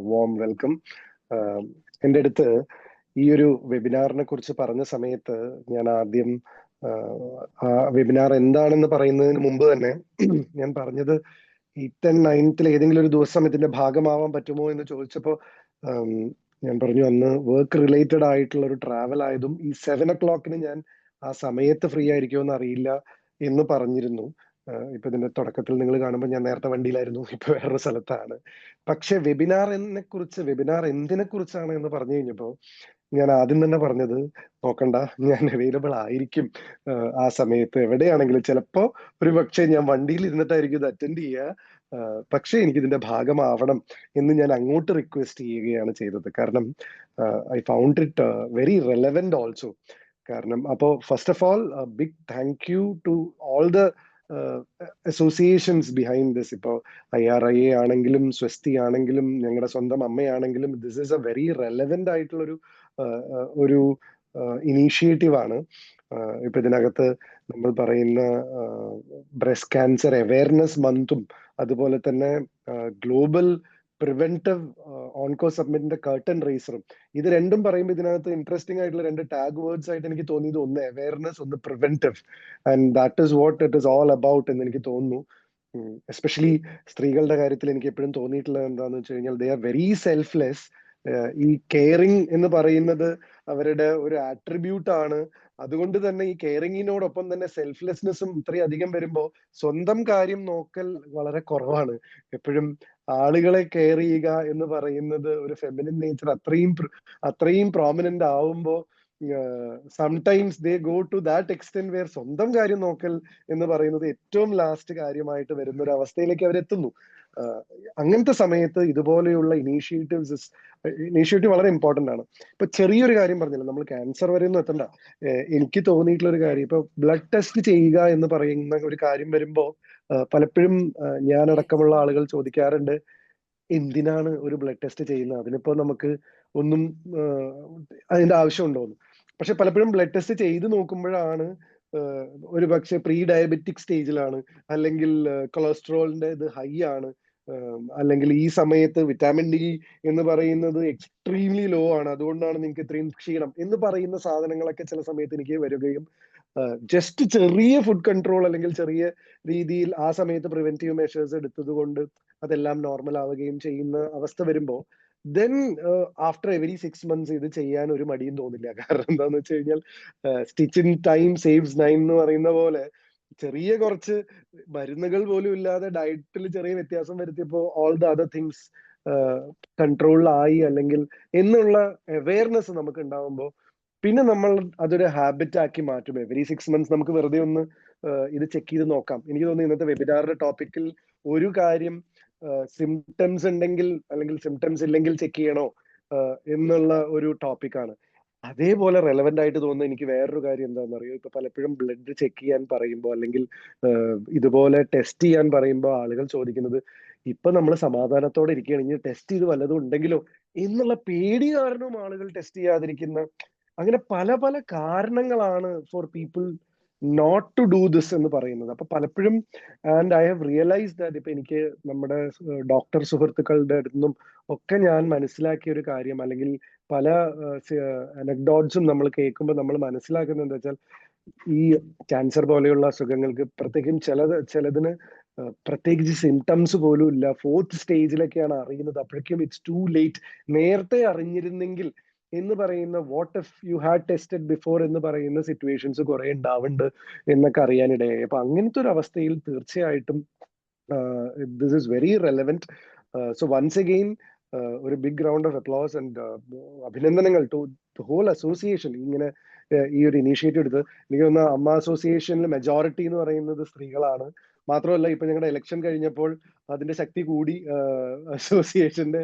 Warm welcome. എൻ്റെ അടുത്ത് ഈ ഒരു വെബിനാറിനെ കുറിച്ച് പറഞ്ഞ സമയത്ത് ഞാൻ ആദ്യം ആ വെബിനാർ എന്താണെന്ന് പറയുന്നതിന് മുമ്പ് തന്നെ ഞാൻ പറഞ്ഞത് 8th and 9th ഏതെങ്കിലും ഒരു ദിവസം ഇതിന്റെ ഭാഗമാവാൻ പറ്റുമോ എന്ന് ചോദിച്ചപ്പോൾ ഞാൻ പറഞ്ഞു അന്ന് വർക്ക് റിലേറ്റഡ് ആയിട്ടുള്ള ഒരു ട്രാവൽ ആയതും ഈ 7 o'clock ഞാൻ ആ സമയത്ത് ഫ്രീ ആയിരിക്കുമെന്ന് അറിയില്ല എന്ന് പറഞ്ഞിരുന്നു. ഇപ്പൊ ഇതിന്റെ തുടക്കത്തിൽ നിങ്ങൾ കാണുമ്പോൾ ഞാൻ നേരത്തെ വണ്ടിയിലായിരുന്നു, ഇപ്പൊ വേറൊരു സ്ഥലത്താണ്. പക്ഷെ വെബിനാർ എന്തിനെ കുറിച്ചാണ് എന്ന് പറഞ്ഞു കഴിഞ്ഞപ്പോൾ ഞാൻ ആദ്യം തന്നെ പറഞ്ഞത് നോക്കണ്ട, ഞാൻ അവൈലബിൾ ആയിരിക്കും ആ സമയത്ത് എവിടെയാണെങ്കിലും. ചിലപ്പോ ഒരു പക്ഷേ ഞാൻ വണ്ടിയിൽ ഇരുന്നിട്ടായിരിക്കും ഇത് അറ്റൻഡ് ചെയ്യുക, പക്ഷേ എനിക്ക് ഇതിന്റെ ഭാഗമാവണം എന്ന് ഞാൻ അങ്ങോട്ട് റിക്വസ്റ്റ് ചെയ്യുകയാണ് ചെയ്തത്. കാരണം I found it very relevant also. കാരണം അപ്പോൾ first of all big thank you to all the associations behind this. ഇപ്പോൾ IRIA ആണെങ്കിലും സ്വസ്തി ആണെങ്കിലും ഞങ്ങളുടെ സ്വന്തം അമ്മയാണെങ്കിലും this is a very relevant ആയിട്ടുള്ളൊരു ഒരു ഇനീഷ്യേറ്റീവ് ആണ്. ഇപ്പൊ ഇതിനകത്ത് നമ്മൾ പറയുന്ന ബ്രസ്റ്റ് ക്യാൻസർ അവയർനെസ് മന്തും അതുപോലെ തന്നെ ഗ്ലോബൽ പ്രിവെന്റീവ് ഓൺകോ സബ്മിറ്റിന്റെ കർട്ടൻ റേസറും, ഇത് രണ്ടും പറയുമ്പോൾ ഇതിനകത്ത് ഇൻട്രസ്റ്റിംഗ് ആയിട്ടുള്ള രണ്ട് ടാഗ് വേർഡ്സ് ആയിട്ട് എനിക്ക് തോന്നിയത് ഒന്ന് അവയർനെസ്, ഒന്ന് preventive. And that is what it is all about എന്ന് എനിക്ക് തോന്നുന്നു. എസ്പെഷ്യലി സ്ത്രീകളുടെ കാര്യത്തിൽ എനിക്ക് എപ്പോഴും തോന്നിയിട്ടുള്ളത് എന്താന്ന് വെച്ച് കഴിഞ്ഞാൽ ദേ ആർ വെരി സെൽഫ്ലെസ്. ഈ കെയറിങ് എന്ന് പറയുന്നത് അവരുടെ ഒരു ആട്രിബ്യൂട്ട് ആണ്. അതുകൊണ്ട് തന്നെ ഈ കെയറിങ്ങിനോടൊപ്പം തന്നെ സെൽഫ്ലെസ്നെസ്സും ഇത്രയധികം വരുമ്പോൾ സ്വന്തം കാര്യം നോക്കൽ വളരെ കുറവാണ്. എപ്പോഴും ആളുകളെ കെയർ ചെയ്യുക എന്ന് പറയുന്നത് ഒരു ഫെമിനിൻ നേച്ചർ അത്രയും പ്രോമിനന്റ് ആവുമ്പോൾ sometimes they go to that extent where സ്വന്തം കാര്യം നോക്കൽ എന്ന് പറയുന്നത് ഏറ്റവും ലാസ്റ്റ് കാര്യമായിട്ട് വരുന്ന ഒരു അവസ്ഥയിലേക്ക് അവരെത്തുന്നു. അങ്ങനത്തെ സമയത്ത് ഇതുപോലെയുള്ള ഇനീഷ്യേറ്റീവ് വളരെ ഇമ്പോർട്ടന്റ് ആണ്. ഇപ്പൊ ചെറിയൊരു കാര്യം പറഞ്ഞില്ല, നമ്മൾ ക്യാൻസർ വരെ ഒന്നും എത്തണ്ട. എനിക്ക് തോന്നിയിട്ടുള്ള ഒരു കാര്യം, ഇപ്പൊ ബ്ലഡ് ടെസ്റ്റ് ചെയ്യുക എന്ന് പറയുന്ന ഒരു കാര്യം വരുമ്പോ പലപ്പോഴും ഞാനടക്കമുള്ള ആളുകൾ ചോദിക്കാറുണ്ട്, എന്തിനാണ് ഒരു ബ്ലഡ് ടെസ്റ്റ് ചെയ്യുന്നത്, അതിനിപ്പോ നമുക്ക് ഒന്നും അതിന്റെ ആവശ്യമുണ്ടോന്ന്. പക്ഷെ പലപ്പോഴും ബ്ലഡ് ടെസ്റ്റ് ചെയ്ത് നോക്കുമ്പോഴാണ് ഒരു പക്ഷെ പ്രീ ഡയബറ്റിക് സ്റ്റേജിലാണ്, അല്ലെങ്കിൽ കൊളസ്ട്രോളിന്റെ ഇത് ഹൈ ആണ്, അല്ലെങ്കിൽ ഈ സമയത്ത് വിറ്റാമിൻ ഡി എന്ന് പറയുന്നത് എക്സ്ട്രീംലി ലോ ആണ്, അതുകൊണ്ടാണ് നിങ്ങൾക്ക് ഇത്രയും ക്ഷീണം എന്ന് പറയുന്ന സാധനങ്ങളൊക്കെ ചില സമയത്ത് എനിക്ക് വരികയും ജസ്റ്റ് ചെറിയ ഫുഡ് കൺട്രോൾ അല്ലെങ്കിൽ ചെറിയ രീതിയിൽ ആ സമയത്ത് പ്രിവെന്റീവ് മെഷേഴ്സ് എടുത്തത് കൊണ്ട് അതെല്ലാം നോർമൽ ആവുകയും ചെയ്യുന്ന അവസ്ഥ വരുമ്പോൾ ദെൻ ആഫ്റ്റർ എവരി 6 months ഇത് ചെയ്യാൻ ഒരു മടിയും തോന്നില്ല. കാരണം എന്താന്ന് വെച്ച് കഴിഞ്ഞാൽ സ്റ്റിച്ച് ഇൻ ടൈം സേവ്സ് 9 എന്ന് പറയുന്ന പോലെ ചെറിയ കുറച്ച് മരുന്നുകൾ പോലും ഇല്ലാതെ ഡയറ്റിൽ ചെറിയ വ്യത്യാസം വരുത്തിയപ്പോൾ ഓൾ ദ അതർ തിങ്സ് കൺട്രോളിലായി അല്ലെങ്കിൽ എന്നുള്ള അവയർനെസ് നമുക്ക് ഉണ്ടാവുമ്പോൾ പിന്നെ നമ്മൾ അതൊരു ഹാബിറ്റ് ആക്കി മാറ്റും. എവരി 6 months നമുക്ക് വെറുതെ ഒന്ന് ഇത് ചെക്ക് ചെയ്ത് നോക്കാം. എനിക്ക് തോന്നുന്നു ഇന്നത്തെ വെബിനാറിന്റെ ടോപ്പിക്കിൽ ഒരു കാര്യം സിംറ്റംസ് ഉണ്ടെങ്കിൽ അല്ലെങ്കിൽ സിംറ്റംസ് ഇല്ലെങ്കിൽ ചെക്ക് ചെയ്യണോ എന്നുള്ള ഒരു ടോപ്പിക്കാണ്. അതേപോലെ റെലവെന്റ് ആയിട്ട് തോന്നുന്ന എനിക്ക് വേറൊരു കാര്യം എന്താണെന്ന് അറിയോ, ഇപ്പൊ പലപ്പോഴും ബ്ലഡ് ചെക്ക് ചെയ്യാൻ പറയുമ്പോൾ അല്ലെങ്കിൽ ഇതുപോലെ ടെസ്റ്റ് ചെയ്യാൻ പറയുമ്പോൾ ആളുകൾ ചോദിക്കുന്നത്, ഇപ്പൊ നമ്മൾ സമാധാനത്തോടെ ഇരിക്കുകയാണ്, ഇനി ടെസ്റ്റ് ചെയ്ത് വല്ലതും ഉണ്ടെങ്കിലോ എന്നുള്ള പേടി കാരണവും ആളുകൾ ടെസ്റ്റ് ചെയ്യാതിരിക്കുന്ന, അങ്ങനെ പല പല കാരണങ്ങളാണ് for people not to do this എന്ന് പറയുന്നത്. അപ്പൊ പലപ്പോഴും and I have realise that ഇപ്പൊ എനിക്ക് നമ്മുടെ ഡോക്ടർ സുഹൃത്തുക്കളുടെ അടുത്തുനിന്നും ഒക്കെ ഞാൻ മനസ്സിലാക്കിയ ഒരു കാര്യം, അല്ലെങ്കിൽ പല അനക്ഡോട്ട്സും നമ്മൾ കേൾക്കുമ്പോൾ നമ്മൾ മനസ്സിലാക്കുന്നത് എന്താ വെച്ചാൽ, ഈ ക്യാൻസർ പോലെയുള്ള അസുഖങ്ങൾക്ക് പ്രത്യേകം ചിലതിന് പ്രത്യേകിച്ച് സിംറ്റംസ് പോലും ഇല്ല, 4th സ്റ്റേജിലൊക്കെയാണ് അറിയുന്നത്, അപ്പോഴേക്കും ഇറ്റ്സ് ടു ലേറ്റ്. നേരത്തെ അറിഞ്ഞിരുന്നെങ്കിൽ എന്ന് പറയുന്ന, what if you had tested before എന്ന് പറയുന്ന സിറ്റുവേഷൻസ് കുറെ ഉണ്ടാവുന്നുണ്ട് എന്നൊക്കെ അറിയാനിടയായി. അപ്പൊ അങ്ങനത്തെ ഒരു അവസ്ഥയിൽ തീർച്ചയായിട്ടും this is very relevant. So once again ഒരു big round of applause and അഭിനന്ദനങ്ങൾ ടു ദ ഹോൾ അസോസിയേഷൻ ഇങ്ങനെ ഈ ഒരു ഇനീഷ്യേറ്റീവ് എടുത്ത്. എനിക്ക് തോന്നുന്ന അമ്മ അസോസിയേഷനിൽ മെജോറിറ്റി എന്ന് പറയുന്നത് സ്ത്രീകളാണ്. മാത്രമല്ല ഇപ്പൊ ഞങ്ങളുടെ ഇലക്ഷൻ കഴിഞ്ഞപ്പോൾ അതിന്റെ ശക്തി കൂടി, അസോസിയേഷന്റെ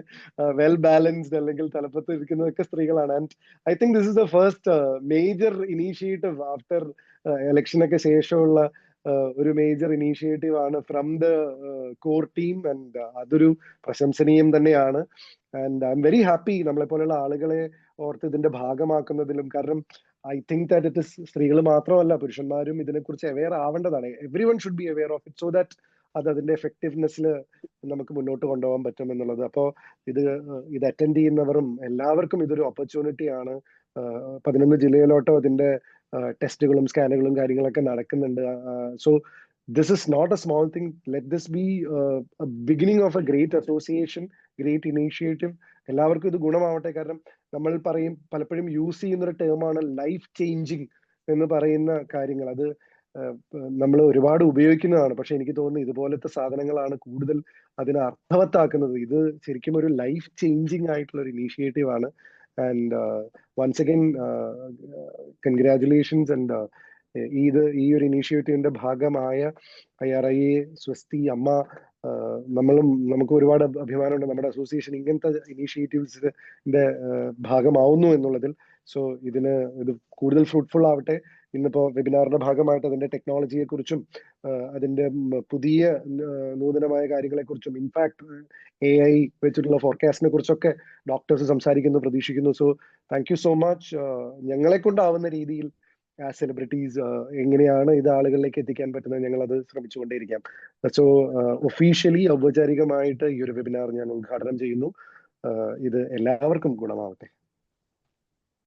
വെൽ ബാലൻസ്ഡ് അല്ലെങ്കിൽ തലപ്പത്ത് ഇരിക്കുന്നതൊക്കെ സ്ത്രീകളാണ്. And I think this is the first major initiative after ഇലക്ഷനൊക്കെ ശേഷമുള്ള ഒരു മേജർ ഇനീഷ്യേറ്റീവ് ആണ് from the core team. And അതൊരു പ്രശംസനീയം തന്നെയാണ്. And I'm very happy നമ്മളെ പോലെയുള്ള ആളുകളെ ഓർത്ത് ഇതിന്റെ ഭാഗമാക്കുന്നതിലും. കാരണം I think that it is സ്ത്രീകൾ മാത്രമല്ല പുരുഷന്മാരും ഇതിനെക്കുറിച്ച് അവെയർ ആവേണ്ടതാണ്. Everyone should be aware of it, so that അത് അതിന്റെ എഫക്റ്റീവ്നെസ്സിൽ നമുക്ക് മുന്നോട്ട് കൊണ്ടുപോകാൻ പറ്റും എന്നുള്ളത്. അപ്പോൾ ഇത് അറ്റൻഡ് ചെയ്യുന്നവരും എല്ലാവർക്കും ഇതൊരു ഓപ്പർച്യൂണിറ്റി ആണ്. 11 ജില്ലയിലോട്ടോ അതിന്റെ ടെസ്റ്റുകളും സ്കാനുകളും കാര്യങ്ങളൊക്കെ നടക്കുന്നുണ്ട്. So this is not a small thing. Let this be beginning of a great association, great initiative. എല്ലാവർക്കും ഇത് ഗുണമാവട്ടെ. കാരണം നമ്മൾ പലപ്പോഴും യൂസ് ചെയ്യുന്ന ഒരു ടേമാണ് ലൈഫ് ചേഞ്ചിങ് എന്ന് പറയുന്ന കാര്യങ്ങൾ. അത് നമ്മൾ ഒരുപാട് ഉപയോഗിക്കുന്നതാണ്. പക്ഷെ എനിക്ക് തോന്നുന്നു ഇതുപോലത്തെ സാധനങ്ങളാണ് കൂടുതൽ അതിനെ അർത്ഥവത്താക്കുന്നത്. ഇത് ശരിക്കും ഒരു ലൈഫ് ചേഞ്ചിങ് ആയിട്ടുള്ള ഒരു ഇനീഷ്യേറ്റീവ് ആണ്. And once again congratulations. And ഈ ഒരു ഇനീഷ്യേറ്റീവിന്റെ ഭാഗമായ IRIA, സ്വസ്തി, അമ്മ, നമുക്ക് ഒരുപാട് അഭിമാനമുണ്ട് നമ്മുടെ അസോസിയേഷൻ ഇങ്ങനത്തെ ഇനീഷ്യേറ്റീവ്സിന്റെ ഭാഗമാവുന്നു എന്നുള്ളതിൽ. സോ ഇത് കൂടുതൽ ഫ്രൂട്ട്ഫുൾ ആവട്ടെ. ഇന്നിപ്പോ വെബിനാറിന്റെ ഭാഗമായിട്ട് അതിന്റെ ടെക്നോളജിയെ കുറിച്ചും അതിന്റെ പുതിയ നൂതനമായ കാര്യങ്ങളെ കുറിച്ചും, ഇൻഫാക്ട് AI വെച്ചിട്ടുള്ള ഫോർകാസ്റ്റിനെ കുറിച്ചൊക്കെ ഡോക്ടേഴ്സ് സംസാരിക്കുന്നു, പ്രതീക്ഷിക്കുന്നു. So thank you so much. ഞങ്ങളെ കൊണ്ടാവുന്ന രീതിയിൽ ആസ് സെലിബ്രിറ്റീസ് എങ്ങനെയാണ് ഇത് ആളുകളിലേക്ക് എത്തിക്കാൻ പറ്റുന്നത്, ഞങ്ങൾ അത് ശ്രമിച്ചുകൊണ്ടേയിരിക്കാം. സോ ഒഫീഷ്യലി, ഔപചാരികമായിട്ട് ഈ ഒരു വെബിനാർ ഞാൻ ഉദ്ഘാടനം ചെയ്യുന്നു. ഇത് എല്ലാവർക്കും ഗുണമാവട്ടെ.